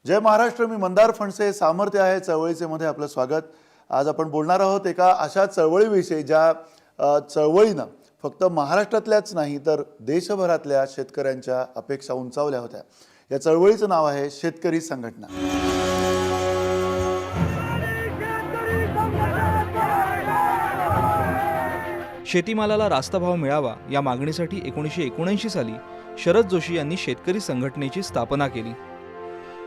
जय महाराष्ट्र. मी मंदार फणसे. सामर्थ्य आहे चळवळीचे मध्ये आपलं स्वागत. आज आपण बोलणार आहोत एका अशा चळवळीविषयी ज्या चळवळीनं फक्त महाराष्ट्रातल्याच नाही तर देशभरातल्या शेतकऱ्यांच्या अपेक्षा उंचावल्या होत्या. या चळवळीचं नाव आहे शेतकरी संघटना. शेतीमालाला रास्त भाव मिळावा या मागणीसाठी 1979 साली शरद जोशी यांनी शेतकरी संघटनेची स्थापना केली.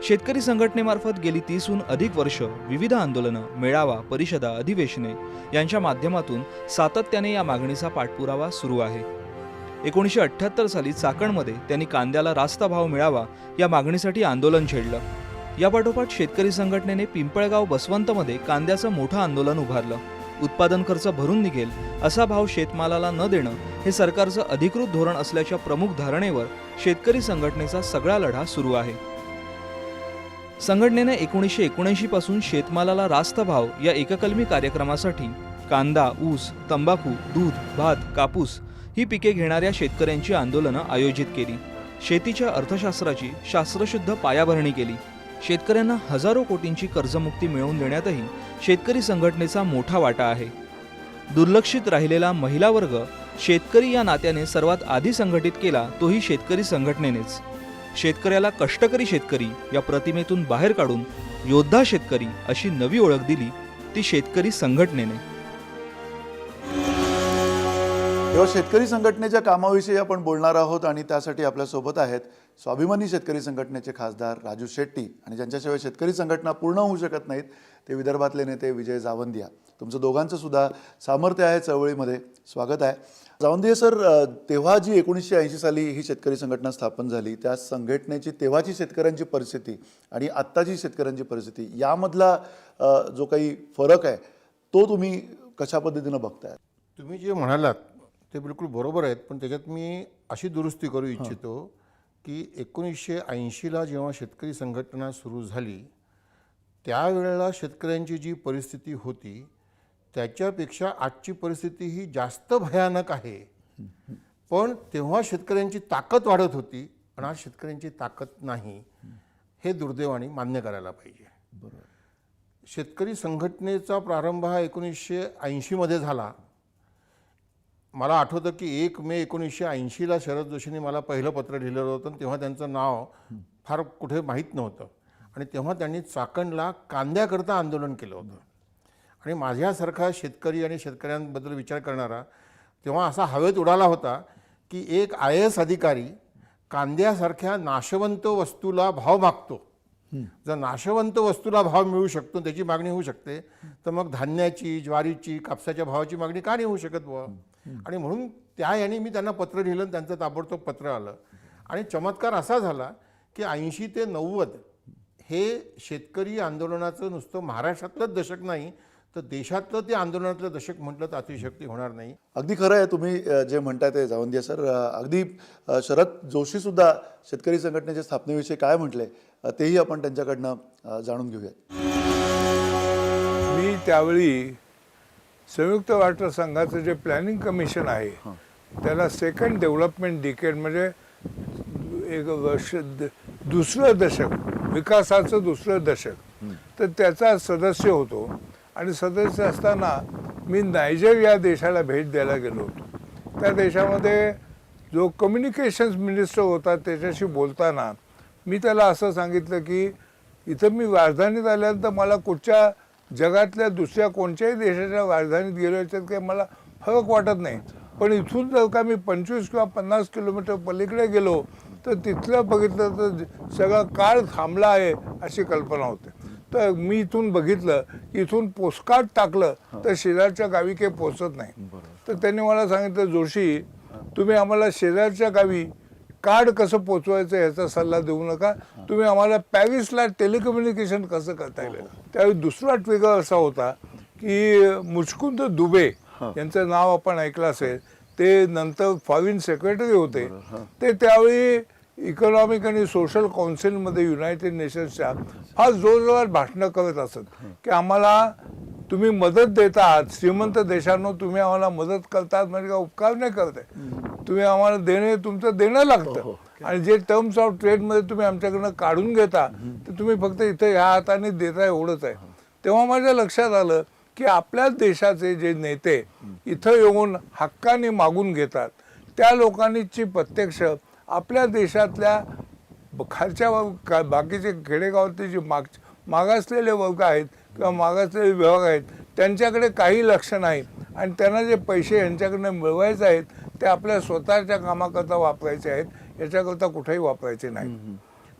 शेतकरी संघटनेमार्फत गेली 30हून अधिक वर्ष विविध आंदोलनं, मेळावा, परिषदा, अधिवेशने यांच्या माध्यमातून सातत्याने या मागणीचा पाठपुरावा सुरू आहे. 1978 साली चाकणमध्ये त्यांनी कांद्याला रास्त भाव मिळावा या मागणीसाठी आंदोलन छेडलं. यापाठोपाठ शेतकरी संघटनेने पिंपळगाव बसवंतमध्ये कांद्याचं मोठं आंदोलन उभारलं. उत्पादन खर्च भरून निघेल असा भाव शेतमालाला न देणं हे सरकारचं अधिकृत धोरण असल्याच्या प्रमुख धारणेवर शेतकरी संघटनेचा सगळा लढा सुरू आहे. संघटनेने 1979 पासून शेतमालाला रास्त भाव या एककलमी कार्यक्रमासाठी कांदा, ऊस, तंबाखू, दूध, भात, कापूस ही पिके घेणाऱ्या शेतकऱ्यांची आंदोलनं आयोजित केली. शेतीच्या अर्थशास्त्राची शास्त्रशुद्ध पायाभरणी केली. शेतकऱ्यांना हजारो कोटींची कर्जमुक्ती मिळवून देण्यातही शेतकरी संघटनेचा मोठा वाटा आहे. दुर्लक्षित राहिलेला महिला वर्ग शेतकरी या नात्याने सर्वात आधी संघटित केला तोही शेतकरी संघटनेनेच. शेतकऱ्याला कष्टकरी शेतकरी या प्रतिमेतून बाहेर काढून योद्धा शेतकरी अशी नवी ओळख दिली ती शेतकरी संघटनेने. तेव्हा शेतकरी संघटनेच्या कामाविषयी आपण बोलणार आहोत आणि त्यासाठी आपल्यासोबत आहेत स्वाभिमानी शेतकरी संघटनेचे खासदार राजू शेट्टी आणि ज्यांच्याशिवाय शेतकरी संघटना पूर्ण होऊ शकत नाहीत ते विदर्भातले नेते विजय जावंदिया. तुमचं दोघांचं सुद्धा सामर्थ्य आहे चळवळीमध्ये स्वागत आहे. जावंदिया सर, तेव्हा जी 1980 साली ही शेतकरी संघटना स्थापन झाली त्या संघटनेची तेव्हाची शेतकऱ्यांची परिस्थिती आणि आत्ताची शेतकऱ्यांची परिस्थिती यामधला जो काही फरक आहे तो तुम्ही कशा पद्धतीनं बघताय? तुम्ही जे म्हणालात ते बिलकुल बरोबर आहेत, पण त्याच्यात मी अशी दुरुस्ती करू इच्छितो की 1980ला जेव्हा शेतकरी संघटना सुरू झाली त्यावेळेला शेतकऱ्यांची जी परिस्थिती होती त्याच्यापेक्षा आजची परिस्थिती ही जास्त भयानक आहे. पण तेव्हा शेतकऱ्यांची ताकद वाढत होती आणि आज शेतकऱ्यांची ताकद नाही हे दुर्दैवाने मान्य करायला पाहिजे. बरोबर. शेतकरी संघटनेचा प्रारंभ हा 1980मध्ये झाला. मला आठवतं की 1 मे 1980ला शरद जोशींनी मला पहिलं पत्र लिहिलं होतं. तेव्हा त्यांचं नाव फार कुठे माहीत नव्हतं आणि तेव्हा त्यांनी चाकणला कांद्याकरता आंदोलन केलं होतं. आणि माझ्यासारखा शेतकरी आणि शेतकऱ्यांबद्दल विचार करणारा तेव्हा असा हवेत उडाला होता की एक IAS अधिकारी कांद्यासारख्या नाशवंत वस्तूला भाव मागतो. जर नाशवंत वस्तूला भाव मिळू शकतो, त्याची मागणी होऊ शकते, तर मग धान्याची, ज्वारीची, कापसाच्या भावाची मागणी का नाही होऊ शकत बुवा? आणि म्हणून त्या याने मी त्यांना पत्र लिहिलं, त्यांचं ताबडतोब पत्र आलं. आणि चमत्कार असा झाला की 80 ते 90 हे शेतकरी आंदोलनाचं नुसतं महाराष्ट्रातलंच दशक नाही तर देशातलं ते आंदोलनातलं दशक म्हटलं तर अतिशयोक्ती होणार नाही. अगदी खरं आहे तुम्ही जे म्हणताय ते जावंदिया सर. अगदी शरद जोशी सुद्धा शेतकरी संघटनेच्या स्थापनेविषयी काय म्हटले तेही आपण त्यांच्याकडनं जाणून घेऊयात. मी त्यावेळी संयुक्त राष्ट्रसंघाचं जे प्लॅनिंग कमिशन आहे त्याला सेकंड डेव्हलपमेंट डिकेड म्हणजे एक वर्ष दुसरं दशक, विकासाचं दुसरं दशक, तर त्याचा सदस्य होतो. आणि सदस्य असताना मी नायजेर या देशाला भेट द्यायला गेलो होतो. त्या देशामध्ये जो कम्युनिकेशन्स मिनिस्टर होता त्याच्याशी बोलताना मी त्याला असं सांगितलं की इथं मी राजधानीत आल्यानंतर मला कुठच्या जगातल्या दुसऱ्या कोणत्याही देशाच्या राजधानीत गेलो याच्यात काही मला फरक वाटत नाही, पण इथून जर का मी 25 किंवा 50 किलोमीटर पलीकडे गेलो तर तिथलं बघितलं तर सगळा काळ थांबला आहे अशी कल्पना होते. तर मी इथून बघितलं, इथून पोस्टकार्ड टाकलं तर शेजारच्या गावी काही पोचत नाही. तर त्यांनी मला सांगितलं, जोशी तुम्ही आम्हाला शेजारच्या गावी कार्ड कसं पोचवायचं याचा सल्ला देऊ नका, तुम्ही आम्हाला पॅरिसला टेलिकम्युनिकेशन कसं करता येईल. त्यावेळी दुसरा ट्रिगर असा होता की मुचकुंद दुबे यांचं नाव आपण ऐकलं असेल, ते नंतर फॉरेन सेक्रेटरी होते. ते त्यावेळी इकॉनॉमिक आणि सोशल काउन्सिलमध्ये युनायटेड नेशन्सच्या फार जोरजोरात भाषणं करत असत की आम्हाला तुम्ही मदत देता आहात, श्रीमंत देशांनो तुम्ही आम्हाला मदत करतात म्हणजे का उपकार नाही करताय. तुम्ही आम्हाला देणे तुमचं देणं लागतं आणि जे टर्म्स ऑफ ट्रेडमध्ये तुम्ही आमच्याकडनं काढून घेता तर तुम्ही फक्त इथं ह्या हाताने देता एवढंच आहे. तेव्हा माझ्या लक्षात आलं की आपल्याच देशाचे जे नेते इथं येऊन हक्काने मागून घेतात त्या लोकांची प्रत्यक्ष आपल्या देशातल्या खालच्या बाकीचे खेडेगावातले जे मागासलेले वर्ग आहेत किंवा मागासलेले विभाग आहेत त्यांच्याकडे काही लक्ष नाही आणि त्यांना जे पैसे यांच्याकडनं मिळवायचे आहेत ते आपल्या स्वतःच्या कामाकरता वापरायचे आहेत, याच्याकरता कुठेही वापरायचे नाही.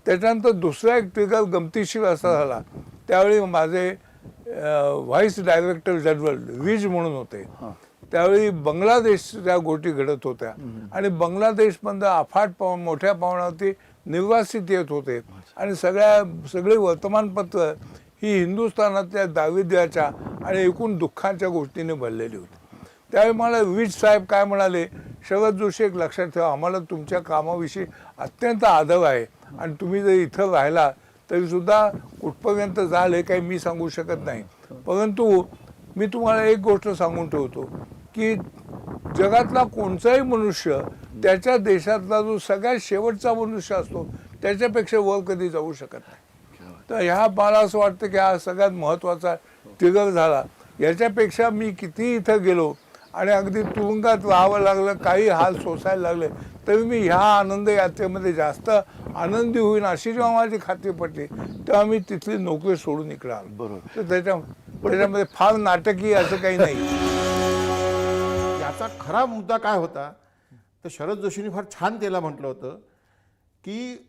त्याच्यानंतर दुसरा एक ट्रिगर गमतीशीर असा झाला. त्यावेळी माझे व्हाईस डायरेक्टर जनरल वीज म्हणून होते. त्यावेळी बांगलादेशच्या गोष्टी घडत होत्या आणि बांगलादेशमधून अफाट मोठ्या प्रमाणावरती निर्वासित येत होते आणि सगळी वर्तमानपत्र ही हिंदुस्थानातल्या दारिद्र्याच्या आणि एकूण दुःखाच्या गोष्टीने भरलेली होती. त्यावेळी मला वीज साहेब काय म्हणाले, शरद जोशी एक लक्षात ठेवा, आम्हाला तुमच्या कामाविषयी अत्यंत आदर आहे आणि तुम्ही जर इथं राहिला तरी सुद्धा कुठपर्यंत जाल हे काही मी सांगू शकत नाही, परंतु मी तुम्हाला एक गोष्ट सांगून ठेवतो की जगातला कोणताही मनुष्य त्याच्या देशातला जो सगळ्यात शेवटचा मनुष्य असतो त्याच्यापेक्षा वर कधी जाऊ शकत नाही. तर ह्या मला असं वाटतं की हा सगळ्यात महत्त्वाचा ट्रिगर झाला. याच्यापेक्षा मी किती इथं गेलो आणि अगदी तुरुंगात राहावं लागलं, काही हाल सोसायला लागले, तरी मी ह्या आनंद यात्रेमध्ये जास्त आनंदी होईन अशी जेव्हा माझी खात्री पडली तेव्हा मी तिथली नोकरी सोडून इकडे आलो. बरोबर. तर त्याच्यामध्ये फार नाटकी असं काही नाही. याचा खरा मुद्दा काय होता तर शरद जोशींनी फार छान त्याला म्हटलं होतं की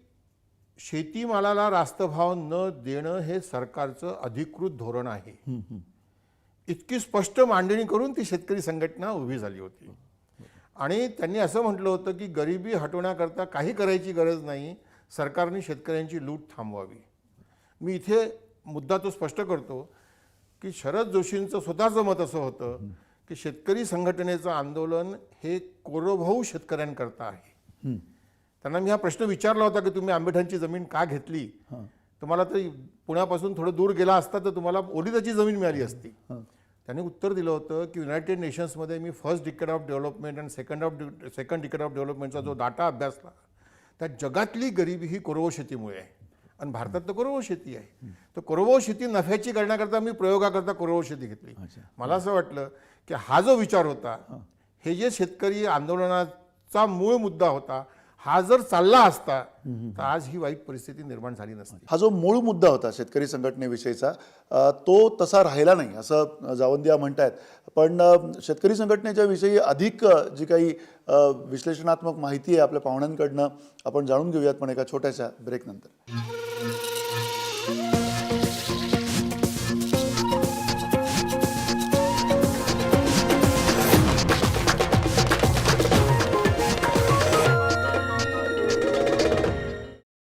शेतीमालाला रास्त भाव न देणं हे सरकारचं अधिकृत धोरण आहे. इतकी स्पष्ट मांडणी करून ती शेतकरी संघटना उभी झाली होती आणि त्यांनी असं म्हटलं होतं की गरिबी हटवण्याकरता काही करायची गरज नाही, सरकारने शेतकऱ्यांची लूट थांबवावी. मी इथे मुद्दा तो स्पष्ट करतो की शरद जोशींचं स्वतःचं मत असं होतं की शेतकरी संघटनेचं आंदोलन हे कोरभाऊ शेतकऱ्यांकरता आहे. त्यांना मी हा प्रश्न विचारला होता की तुम्ही आंबेठांची जमीन का घेतली, तुम्हाला तर पुण्यापासून थोडं दूर गेला असता तर तुम्हाला ओलिताची जमीन मिळाली असती. त्यांनी उत्तर दिलं होतं की युनायटेड नेशन्समध्ये मी फर्स्ट डिकेड ऑफ डेव्हलपमेंट आणि सेकंड डिकेड ऑफ डेव्हलपमेंटचा जो डाटा अभ्यासला त्यात जगातली गरिबी ही कोरभाऊ शेतीमुळे आहे आणि भारतात तर कोरभाऊ शेती आहे. तर कोरभाऊ शेती नफ्याची करण्याकरता मी प्रयोगाकरता कोरभाऊ शेती घेतली. मला असं वाटलं की हा जो विचार होता, हे जे शेतकरी आंदोलनाचा मूळ मुद्दा होता, हा जर चालला असता तर आज ही वाईट परिस्थिती निर्माण झाली नसती. हा जो मूळ मुद्दा होता शेतकरी संघटनेविषयीचा तो तसा राहिला नाही असं जावंदिया म्हणतायत. पण शेतकरी संघटनेच्या विषयी अधिक जी काही विश्लेषणात्मक माहिती आहे आपल्या पाहुण्यांकडनं आपण जाणून घेऊयात, पण एका छोट्याशा ब्रेकनंतर.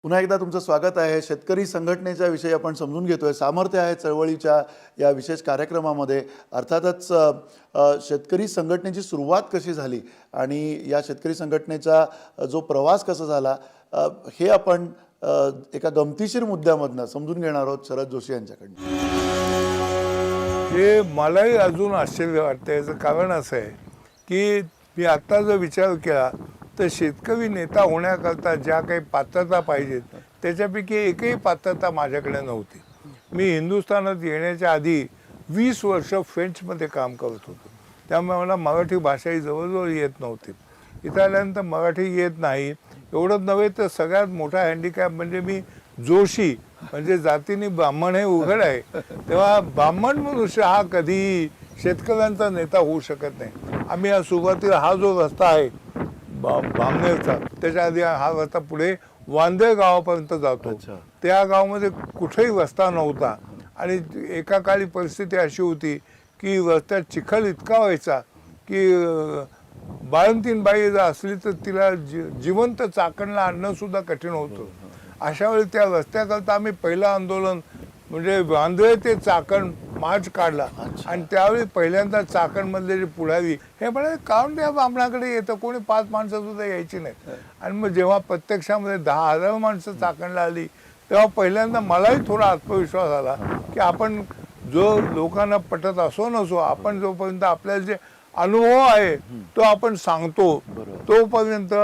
पुन्हा एकदा तुमचं स्वागत आहे. शेतकरी संघटनेच्या विषयी आपण समजून घेतोय. सामर्थ्य आहे चळवळीच्या या विशेष कार्यक्रमामध्ये. अर्थातच शेतकरी संघटनेची सुरुवात कशी झाली आणि या शेतकरी संघटनेचा जो प्रवास कसा झाला हे आपण एका गमतीशीर मुद्द्यामधनं समजून घेणार आहोत शरद जोशी यांच्याकडनं. हे मलाही अजून आश्चर्य वाटतं. याचं कारण असं आहे की मी आत्ता जर विचार केला तर शेतकरी नेता होण्याकरता ज्या काही पात्रता पाहिजेत त्याच्यापैकी एकही पात्रता माझ्याकडे नव्हती. मी हिंदुस्थानात येण्याच्या आधी 20 वर्ष फ्रेंचमध्ये काम करत होतो, त्यामुळे मला मराठी भाषाही जवळजवळ येत नव्हती. इथं आल्यानंतर मराठी येत नाही एवढंच नव्हे तर सगळ्यात मोठा हँडिकॅप म्हणजे मी जोशी म्हणजे जातीने ब्राह्मण हे उघड आहे, तेव्हा ब्राह्मण मनुष्य हा कधीही शेतकऱ्यांचा नेता होऊ शकत नाही. आम्ही या सुरुवातीला हा जो रस्ता आहे बामनेरचा, त्याच्या आधी हा रस्ता पुढे वांदे गावापर्यंत जातो. त्या गावामध्ये कुठेही रस्ता नव्हता आणि एका काळी परिस्थिती अशी होती की रस्त्यात चिखल इतका व्हायचा की बाळंतीण बाई जर असली तर तिला जिवंत चाकणला आणणं सुद्धा कठीण होतं. अशा वेळी त्या रस्त्याकरता आम्ही पहिलं आंदोलन म्हणजे वांद्रे ते चाकण मार्च काढला आणि त्यावेळी पहिल्यांदा चाकणमधले जे पुढारी हे म्हणाले काहून त्या बामणाकडे येतं, कोणी 5 माणसं सुद्धा यायची नाहीत. आणि मग जेव्हा प्रत्यक्षामध्ये 10,000 माणसं चाकणला आली तेव्हा पहिल्यांदा मलाही थोडा आत्मविश्वास आला की आपण जो लोकांना पटत असो नसो, आपण जोपर्यंत आपल्याला जे अनुभव आहे तो आपण सांगतो तोपर्यंत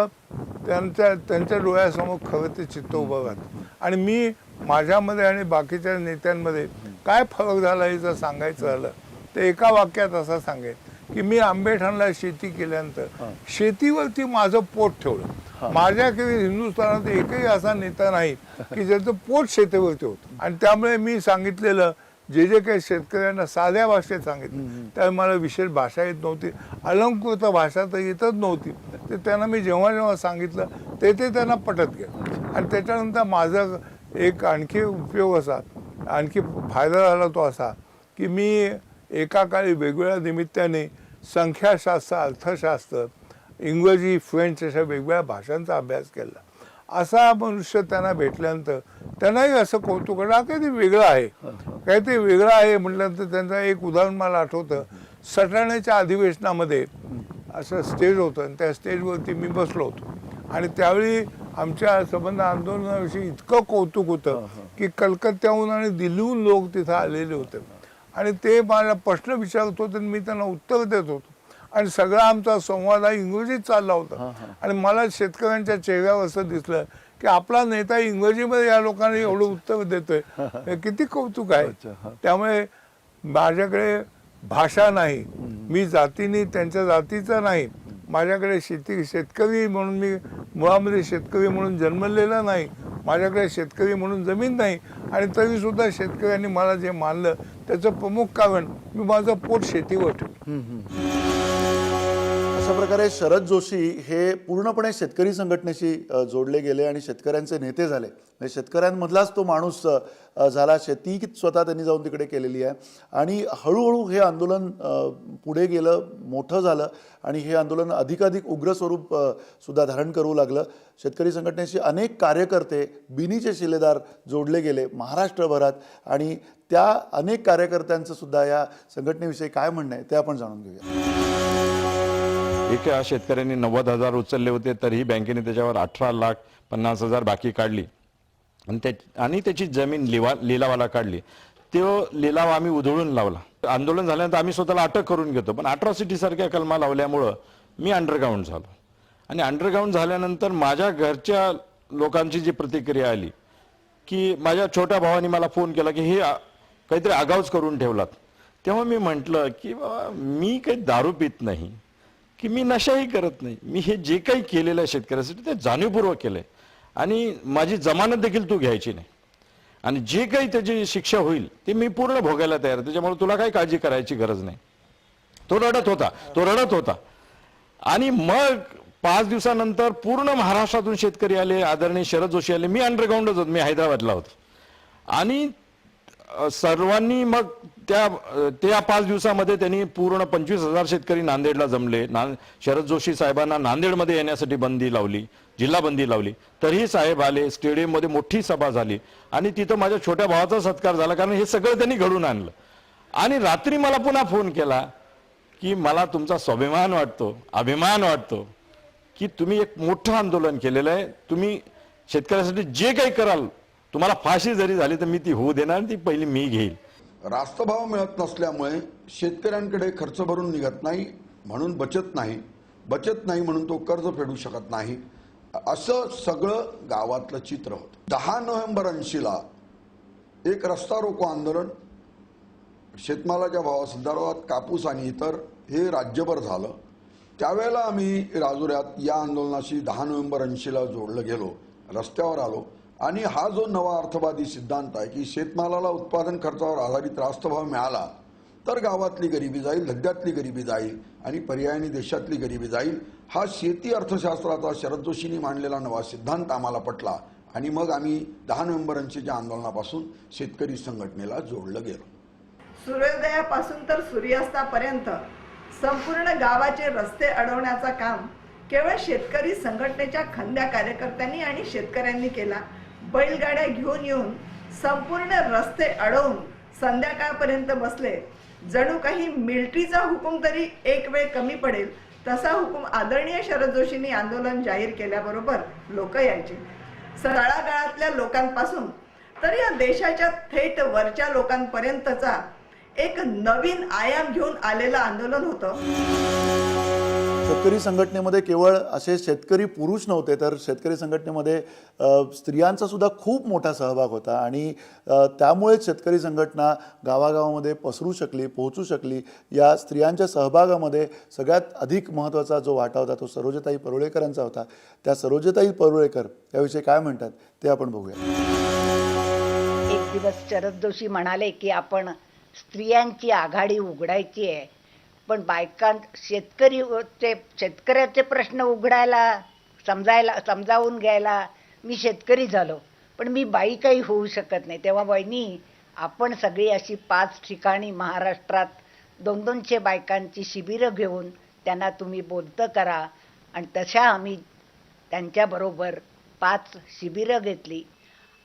त्यांच्या डोळ्यासमोर खरं ते चित्र उभं राहतं. आणि मी माझ्यामध्ये आणि बाकीच्या नेत्यांमध्ये काय फरक झाला हे जर सांगायचं झालं तर एका वाक्यात असं सांगेन की मी आंबेठाणला शेती केल्यानंतर शेतीवरती माझं पोट ठेवलं. माझ्याकडे हिंदुस्थानात एकही असा नेता नाही की ज्याचं पोट शेतीवरती होतं. आणि त्यामुळे मी सांगितलेलं जे काही शेतकऱ्यांना साध्या भाषेत सांगितलं त्यावेळी मला विशेष भाषा येत नव्हती, अलंकृत भाषा तर येतच नव्हती. ते त्यांना मी जेव्हा सांगितलं ते त्यांना पटत गेलं. आणि त्याच्यानंतर माझा एक आणखी उपयोग असा, आणखी फायदा झाला तो असा की मी एका काळी वेगवेगळ्या निमित्ताने संख्याशास्त्र, अर्थशास्त्र, इंग्रजी, फ्रेंच अशा वेगवेगळ्या भाषांचा अभ्यास केला. असा मनुष्य त्यांना भेटल्यानंतर त्यांनाही असं कौतुक वाटलं, काहीतरी वेगळं आहे, काहीतरी वेगळं आहे म्हटल्यानंतर त्यांचं एक उदाहरण मला आठवतं. सटाण्याच्या अधिवेशनामध्ये असं स्टेज होतं आणि त्या स्टेजवरती मी बसलो होतो आणि त्यावेळी आमच्या संबंध आंदोलनाविषयी इतकं कौतुक होतं की कलकत्त्याहून आणि दिल्लीहून लोक तिथं आलेले होते आणि ते मला प्रश्न विचारत होते आणि मी त्यांना उत्तर देत होतो आणि सगळा आमचा संवाद हा इंग्रजीत चालला होता. आणि मला शेतकऱ्यांच्या चेहऱ्यावर असं दिसलं की आपला नेता इंग्रजीमध्ये या लोकांना एवढं उत्तर देतोय, हे किती कौतुक आहे. त्यामुळे माझ्याकडे भाषा नाही, मी जातीने त्यांच्या जातीचा नाही, माझ्याकडे शेतकरी म्हणून मी मुळामध्ये शेतकरी म्हणून जन्मलेला नाही, माझ्याकडे शेतकरी म्हणून जमीन नाही. आणि तरीसुद्धा शेतकऱ्यांनी मला जे मानलं त्याचं प्रमुख कारण मी माझं पोट शेतीवर ठेवलं. अशा प्रकारे शरद जोशी हे पूर्णपणे शेतकरी संघटनेशी जोडले गेले आणि शेतकऱ्यांचे नेते झाले. म्हणजे शेतकऱ्यांमधलाच तो माणूस झाला. शेती स्वतः त्यांनी जाऊन तिकडे केलेली आहे आणि हळूहळू हे आंदोलन पुढे गेलं, मोठं झालं आणि हे आंदोलन अधिकाधिक उग्र स्वरूप सुद्धा धारण करू लागलं. शेतकरी संघटनेशी अनेक कार्यकर्ते, बिनीचे शिलेदार जोडले गेले महाराष्ट्रभरात आणि त्या अनेक कार्यकर्त्यांचं सुद्धा या संघटनेविषयी काय म्हणणं आहे ते आपण जाणून घेऊया. एका शेतकऱ्यांनी 90,000 उचलले होते तरीही बँकेने त्याच्यावर 18,50,000 बाकी काढली आणि त्याची जमीन लिलावाला काढली. तो लिलाव आम्ही उधळून लावला. आंदोलन झाल्यानंतर आम्ही स्वतःला अटक करून घेतो, पण अट्रॉसिटी सारख्या कलमा लावल्यामुळं मी अंडरग्राऊंड झालो. आणि अंडरग्राऊंड झाल्यानंतर माझ्या घरच्या लोकांची जी प्रतिक्रिया आली की माझ्या छोट्या भावाने मला फोन केला की हे काहीतरी आगाऊच करून ठेवलात. तेव्हा मी म्हटलं की बाबा मी काही दारू पित नाही, की मी नशाही करत नाही, मी हे जे काही केलेलं आहे शेतकऱ्यासाठी ते जाणीवपूर्वक केलंय आणि माझी जमानत देखील तू घ्यायची नाही आणि जे काही त्याची शिक्षा होईल ते मी पूर्ण भोगायला तयार आहे, त्याच्यामुळे तुला काही काळजी करायची गरज नाही. तो रडत होता. आणि मग 5 दिवसानंतर पूर्ण महाराष्ट्रातून शेतकरी आले, आदरणीय शरद जोशी आले. मी अंडरग्राऊंडच होतो, मी हैदराबादला होतो आणि सर्वांनी मग त्या 5 दिवसामध्ये त्यांनी पूर्ण 25,000 शेतकरी नांदेडला जमले. शरद जोशी साहेबांना नांदेडमध्ये येण्यासाठी बंदी लावली, जिल्हा बंदी लावली, तरीही साहेब आले. स्टेडियममध्ये मोठी सभा झाली आणि तिथं माझ्या छोट्या भावाचा सत्कार झाला, कारण हे सगळं त्यांनी घडून आणलं. आणि रात्री मला पुन्हा फोन केला की मला तुमचा स्वाभिमान वाटतो, अभिमान वाटतो की तुम्ही एक मोठं आंदोलन केलेलं आहे, तुम्ही शेतकऱ्यासाठी जे काही कराल, तुम्हाला फाशी जरी झाली तर मी ती होऊ देणार, ती पहिली मी घेईल. रास्त भाव मिळत नसल्यामुळे शेतकऱ्यांकडे खर्च भरून निघत नाही, म्हणून बचत नाही म्हणून तो कर्ज फेडू शकत नाही, असं सगळं गावातलं चित्र होतं. 10 नोव्हेंबर 80ला एक रस्ता रोको आंदोलन शेतमालाच्या भावासंदर्भात, कापूस आणि इतर, हे राज्यभर झालं. त्यावेळेला आम्ही राजुऱ्यात या आंदोलनाशी 10 नोव्हेंबर 80ला जोडलं गेलो, रस्त्यावर आलो. आणि हा जो नवा अर्थवादी सिद्धांत आहे की शेतमालाला उत्पादन खर्चावर आधारित रास्त भाव मिळाला तर गावातली गरिबी जाईल, धंद्यातली गरिबी जाईल आणि पर्यायाने देशातली गरिबी जाईल, हा शेती अर्थशास्त्राचा शरद जोशींनी मांडलेला नवा सिद्धांत आम्हाला पटला. आणि मग आम्ही 10 नोव्हेंबर 80च्या आंदोलनापासून शेतकरी संघटनेला जोडलं गेलो. सूर्योदयापासून तर सूर्यास्तापर्यंत संपूर्ण गावाचे रस्ते अडवण्याचा काम केवळ शेतकरी संघटनेच्या खंद्या कार्यकर्त्यांनी आणि शेतकऱ्यांनी केला. बैलगाड्या घेऊन येऊन संपूर्ण रस्ते अडवून संध्याकाळपर्यंत बसले. जणू काही मिलिटरीचा हुकूम तरी एक वेळ कमी पडेल तसा हुकूम आदरणीय शरद जोशींनी आंदोलन जाहीर केल्याबरोबर लोक यायचे. तळागाळातल्या लोकांपासून तर या देशाच्या थेट वरच्या लोकांपर्यंतचा एक नवीन आयाम घेऊन आलेलं आंदोलन होतं. शेतकरी संघटनेमध्ये केवळ असे शेतकरी पुरुष नव्हते, तर शेतकरी संघटनेमध्ये स्त्रियांचा सुद्धा खूप मोठा सहभाग होता आणि त्यामुळेच शेतकरी संघटना गावागावामध्ये पसरू शकली, पोहोचू शकली. या स्त्रियांच्या सहभागामध्ये सगळ्यात अधिक महत्त्वाचा जो वाटा होता तो सरोजताई परुळेकरांचा होता. त्या सरोजताई परुळेकर याविषयी काय म्हणतात ते आपण बघूया. एक दिवस शरद जोशी म्हणाले की आपण स्त्रियांची आघाडी उघडायची आहे, पण शेतकऱ्याचे प्रश्न उघडायला समजावून घ्यायला मी शेतकरी झालो, पण मी बाई काही होऊ शकत नाही. तेव्हा बहिणी, आपण सगळी अशी 5 ठिकाणी महाराष्ट्रात 200 बायकांची शिबिरं घेऊन त्यांना तुम्ही बोलतं करा. आणि तशा आम्ही त्यांच्याबरोबर 5 शिबिरं घेतली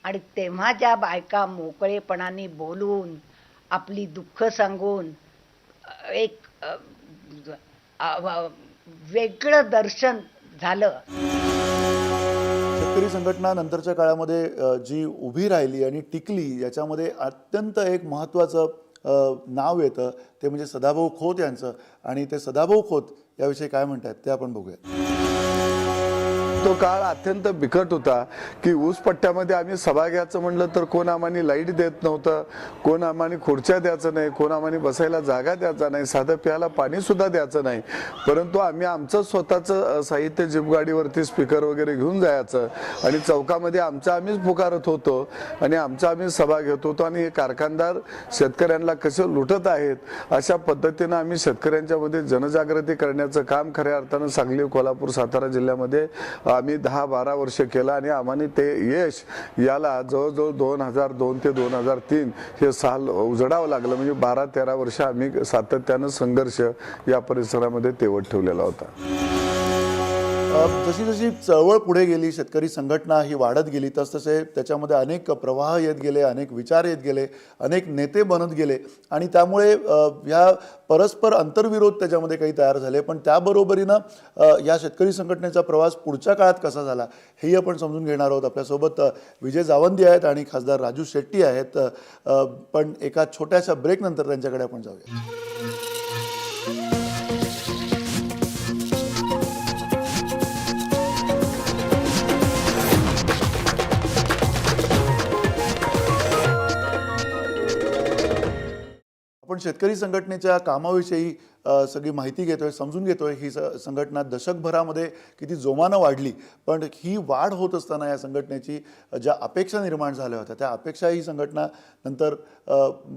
आणि तेव्हा ज्या बायका मोकळेपणाने बोलून आपली दुःख सांगून एक वेगळं दर्शन झालं. शेतकरी संघटना नंतरच्या काळामध्ये जी उभी राहिली आणि टिकली, याच्यामध्ये अत्यंत एक महत्त्वाचं नाव येतं, ते म्हणजे सदाभाऊ खोत यांचं. आणि ते सदाभाऊ खोत याविषयी काय म्हणतात ते आपण बघूया. तो काळ अत्यंत बिकट होता की ऊस पट्ट्यामध्ये आम्ही सभा घ्यायचं म्हणलं तर कोण आम्हाला लाईट देत नव्हतं, कोण आम्हाला खुर्च्या द्यायचं नाही, कोण आम्हाला बसायला जागा द्यायचा नाही, साधं प्यायला पाणी सुद्धा द्यायचं नाही. परंतु आम्ही आमचं स्वतःचं साहित्य जीपगाडीवरती स्पीकर वगैरे घेऊन जायचं आणि चौकामध्ये आम्हीच पुकारत होतो आणि आम्ही सभा घेत होतो. आणि हे कारखानदार शेतकऱ्यांना कसे लुटत आहेत अशा पद्धतीनं आम्ही शेतकऱ्यांच्या मध्ये जनजागृती करण्याचं काम खऱ्या अर्थानं सांगली, कोल्हापूर, सातारा जिल्ह्यामध्ये आम्ही 10-12 वर्ष केलं आणि आम्हाला ते यश याला जवळजवळ 2002 ते 2003 हे साल उजडावं लागलं. म्हणजे 12-13 वर्ष आम्ही सातत्यानं संघर्ष या परिसरामध्ये तेवत ठेवलेला होता. जशी जशी चळवळ पुढे गेली, शेतकरी संघटना ही वाढत गेली, तसतसे त्याच्यामध्ये अनेक प्रवाह येत गेले, अनेक विचार येत गेले, अनेक नेते बनत गेले आणि त्यामुळे ह्या परस्पर अंतर्विरोध त्याच्यामध्ये काही तयार झाले. पण त्याबरोबरीनं या शेतकरी संघटनेचा प्रवास पुढच्या काळात कसा झाला हेही आपण समजून घेणार आहोत. आपल्यासोबत विजय जावंदी आहेत आणि खासदार राजू शेट्टी आहेत. पण एका छोट्याशा ब्रेकनंतर त्यांच्याकडे आपण जाऊया. आपण शेतकरी संघटनेच्या कामाविषयी सगळी माहिती घेतोय, समजून घेतोय. ही संघटना दशकभरामध्ये किती जोमानं वाढली, पण ही वाढ होत असताना या संघटनेची ज्या अपेक्षा निर्माण झाल्या होत्या त्या अपेक्षा ही संघटना नंतर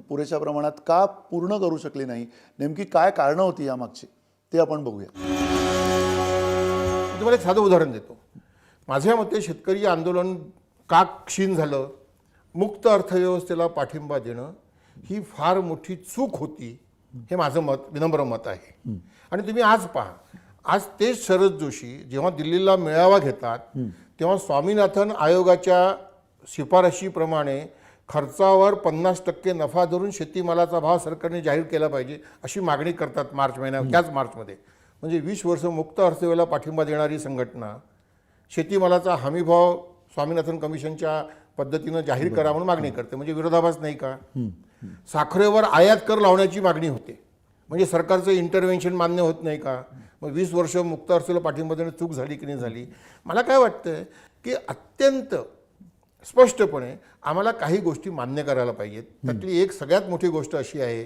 पुरेशा प्रमाणात का पूर्ण करू शकली नाही, नेमकी काय कारणं होती यामागची ते आपण बघूया. तुम्हाला एक साधं उदाहरण देतो. माझ्या मते शेतकरी आंदोलन का क्षीण झालं, मुक्त अर्थव्यवस्थेला पाठिंबा देणं ही फार मोठी चूक होती, हे माझं मत, विनम्र मत आहे. आणि तुम्ही आज पहा, आज तेच शरद जोशी जेव्हा दिल्लीला मेळावा घेतात तेव्हा स्वामीनाथन आयोगाच्या शिफारशीप्रमाणे खर्चावर 50% नफा धरून शेतीमालाचा भाव सरकारने जाहीर केला पाहिजे अशी मागणी करतात मार्च महिन्यात, त्याच मार्चमध्ये. म्हणजे 20 वर्ष मुक्त अर्थव्यवस्थेला पाठिंबा देणारी संघटना शेतीमालाचा हमीभाव स्वामीनाथन कमिशनच्या पद्धतीनं जाहीर करा म्हणून मागणी करते. म्हणजे विरोधाभास नाही का? साखरेवर आयात कर लावण्याची मागणी होते, म्हणजे सरकारचं इंटरव्हेन्शन मान्य होत नाही का? मग 20 वर्ष मुक्त अर्थव्यवस्थेला पाठिंबा देणं चूक झाली की नाही झाली? मला काय वाटतं की अत्यंत स्पष्टपणे आम्हाला काही गोष्टी मान्य करायला पाहिजेत. त्यातली एक सगळ्यात मोठी गोष्ट अशी आहे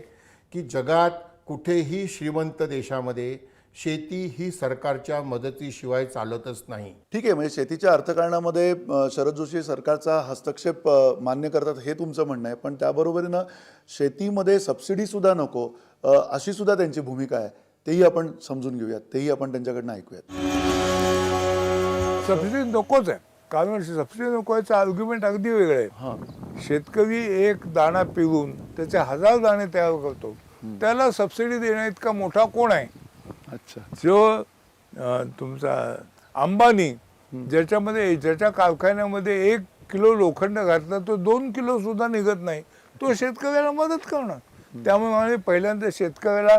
की जगात कुठेही श्रीमंत देशामध्ये शेती ही सरकारच्या मदतीशिवाय चालतच नाही. ठीक आहे, म्हणजे शेतीच्या अर्थकारणामध्ये शरद जोशी सरकारचा हस्तक्षेप मान्य करतात हे तुमचं म्हणणं आहे, पण त्याबरोबरीनं शेतीमध्ये सबसिडी सुद्धा नको अशी सुद्धा त्यांची भूमिका आहे. तेही आपण समजून घेऊयात, तेही आपण त्यांच्याकडनं ऐकूयात. सबसिडी नकोच आहे, कारण सबसिडी नको याचं आर्ग्युमेंट अगदी वेगळं आहे. शेतकरी एक दाणा पिळून त्याचे 1000 दाणे तयार करतो, त्याला सबसिडी देण्या इतका मोठा कोण आहे? अच्छा, जो तुमचा अंबानी ज्याच्या कारखान्यामध्ये 1 किलो लोखंड घातला तो 2 किलो सुद्धा निघत नाही, तो शेतकऱ्याला मदत करणार. त्यामुळे पहिल्यांदा शेतकऱ्याला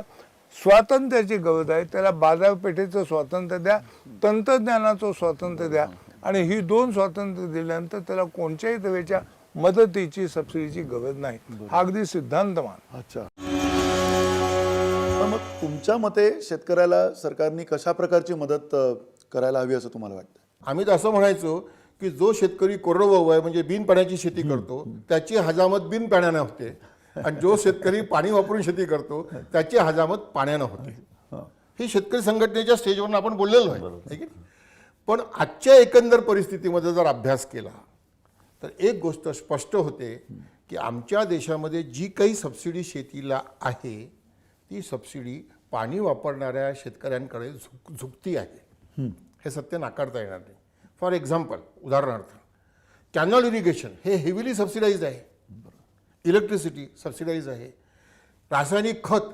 स्वातंत्र्याची गरज आहे. त्याला बाजारपेठेचं स्वातंत्र्य द्या, तंत्रज्ञानाचं स्वातंत्र्य द्या, आणि ही 2 स्वातंत्र्य दिल्यानंतर त्याला कोणत्याही तऱ्हेच्या मदतीची सबसिडीची गरज नाही. हा अगदी सिद्धांत मान. अच्छा. मग तुमच्या मते शेतकऱ्याला सरकारने कशा प्रकारची मदत करायला हवी असं तुम्हाला वाटतं? आम्ही तर असं म्हणायचो की जो शेतकरी कोरडवाहू आहे म्हणजे बिन पाण्याची शेती करतो त्याची हजामत बिन पाण्यानं होते आणि जो शेतकरी पाणी वापरून शेती करतो त्याची हजामत पाण्यानं होते. ही शेतकरी संघटनेच्या स्टेजवरून आपण बोललेलो आहे, है की नाही? पण आजच्या एकंदर परिस्थितीमध्ये जर अभ्यास केला तर एक गोष्ट स्पष्ट होते की आमच्या देशामध्ये जी काही सबसिडी शेतीला आहे ती सबसिडी पाणी वापरणाऱ्या शेतकऱ्यांकडे झुकती आहे. हे सत्य नाकारता येणार नाही. फॉर एक्झाम्पल, उदाहरणार्थ कॅनॉल इरिगेशन हे हेविली सबसिडाईज आहे, इलेक्ट्रिसिटी सबसिडाईज आहे, रासायनिक खत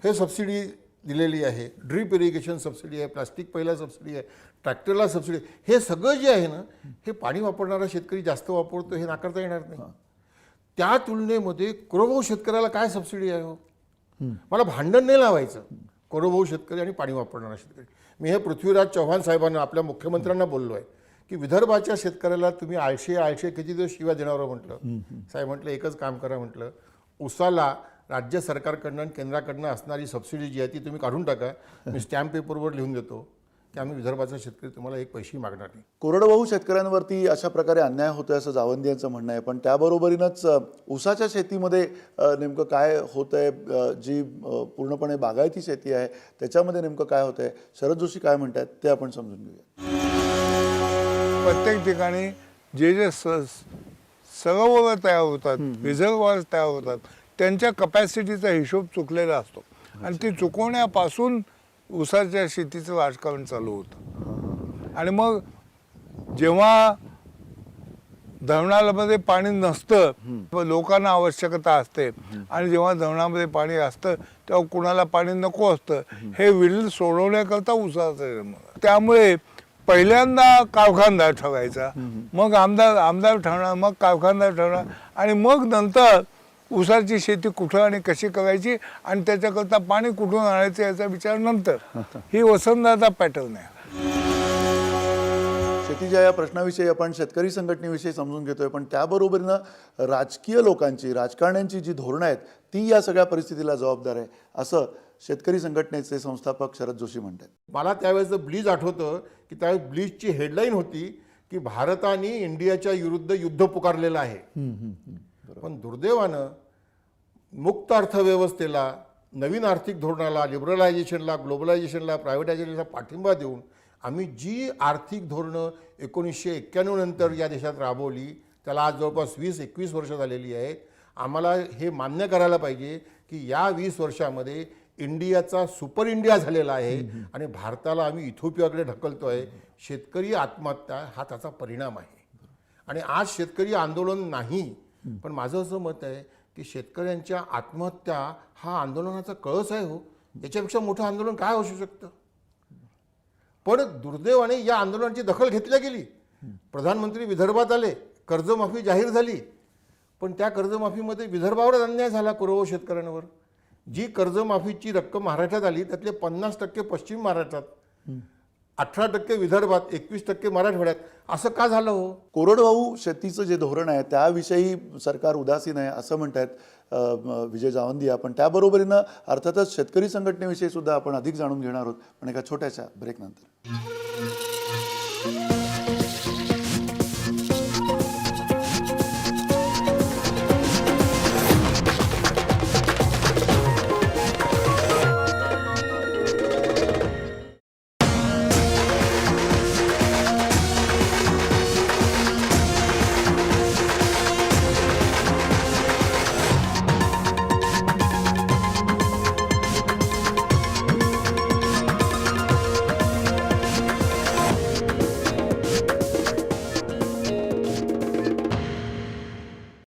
हे सबसिडी दिलेली आहे, ड्रीप इरिगेशन सबसिडी आहे, प्लास्टिक पहिला सबसिडी आहे, ट्रॅक्टरला सबसिडी, हे सगळं जे आहे ना हे पाणी वापरणारा शेतकरी जास्त वापरतो हे नाकारता येणार नाही. त्या तुलनेमध्ये कोरडवाहू शेतकऱ्याला काय सबसिडी आहे हो? मला भांडण नाही लावायचं कोरडवाहू शेतकरी आणि पाणी वापरणारा शेतकरी. मी हे पृथ्वीराज चव्हाण साहेबांना आपल्या मुख्यमंत्र्यांना बोललो आहे की विदर्भाच्या शेतकऱ्याला तुम्ही आळशे किती दिवस शिव्या देणार म्हटलं. साहेब म्हटलं एकच काम करा म्हटलं, उसाला राज्य सरकारकडनं आणि केंद्राकडनं असणारी सबसिडी जी आहे ती तुम्ही काढून टाका. मी स्टॅम्प पेपरवर लिहून देतो की आम्ही विदर्भाचा शेतकरी तुम्हाला एक पैसे मागणार नाही. कोरडवाहू शेतकऱ्यांवरती अशा प्रकारे अन्याय होतोय असं जावंदी यांचं म्हणणं आहे, पण त्याबरोबरीनंच ऊसाच्या शेतीमध्ये नेमकं काय होतंय, जी पूर्णपणे बागायती शेती आहे त्याच्यामध्ये नेमकं काय होतंय, शरद जोशी काय म्हणतात ते आपण समजून घेऊया. प्रत्येक ठिकाणी जे सरोवर तयार होतात, रिझर्व्हर तयार होतात, त्यांच्या कपॅसिटीचा हिशोब चुकलेला असतो आणि ती चुकवण्यापासून ऊसाच्या शेतीचं राजकारण चालू होतं. आणि मग जेव्हा धरणामध्ये पाणी नसतं, लोकांना आवश्यकता असते, आणि जेव्हा धरणामध्ये पाणी असतं तेव्हा कुणाला पाणी नको असतं, हे विडील सोडवण्याकरता ऊसाचा जन्म. त्यामुळे पहिल्यांदा कारखानदार ठरवायचा, मग आमदार ठरणार, मग कारखानदार ठरणार, आणि मग नंतर ऊसाची शेती कुठं आणि कशी करायची आणि त्याच्याकरता पाणी कुठून आणायचं याचा विचार नंतर. ही वसंतदादा पॅटर्न आहे. शेतीच्या या प्रश्नाविषयी आपण शेतकरी संघटनेविषयी समजून घेतोय, पण त्याबरोबरीनं राजकीय लोकांची, राजकारण्यांची जी धोरणं आहेत ती या सगळ्या परिस्थितीला जबाबदार आहे असं शेतकरी संघटनेचे संस्थापक शरद जोशी म्हणतात. मला त्यावेळेचं ब्लीज आठवतं की त्यावेळेस ब्लीजची हेडलाईन होती की भारताने इंडियाच्या विरुद्ध युद्ध पुकारलेलं आहे. पण दुर्दैवानं मुक्त अर्थव्यवस्थेला, नवीन आर्थिक धोरणाला, लिबरलायझेशनला, ग्लोबलायझेशनला, प्रायव्हेटायझेशनला पाठिंबा देऊन आम्ही जी आर्थिक धोरणं 1991 नंतर या देशात राबवली त्याला आज जवळपास 20-21 वर्ष झालेली आहेत. आम्हाला हे मान्य करायला पाहिजे की या 20 वर्षामध्ये इंडियाचा सुपर इंडिया झालेला आहे आणि भारताला आम्ही इथिओपियाकडे ढकलतोय. शेतकरी आत्महत्या हा त्याचा परिणाम आहे. आणि आज शेतकरी आंदोलन नाही, पण माझं असं मत आहे की शेतकऱ्यांच्या आत्महत्या हा आंदोलनाचा कळस आहे हो. याच्यापेक्षा मोठं आंदोलन काय असू शकतं? पण दुर्दैवाने या आंदोलनाची दखल घेतली गेली. प्रधानमंत्री विदर्भात आले, कर्जमाफी जाहीर झाली, पण त्या कर्जमाफीमध्ये विदर्भावरच अन्याय झाला कोरडवाहू शेतकऱ्यांवर. जी कर्जमाफीची रक्कम महाराष्ट्रात आली त्यातले 50% पश्चिम महाराष्ट्रात, 18% विदर्भात, 21% मराठवाड्यात. असं का झालं हो? कोरडवाहू शेतीचं जे धोरण आहे त्याविषयी सरकार उदासीन आहे असं म्हणतात विजय जावंदी. आपण त्याबरोबरीनं अर्थातच शेतकरी संघटनेविषयी सुद्धा आपण अधिक जाणून घेणार आहोत, पण एका छोट्याशा ब्रेकनंतर.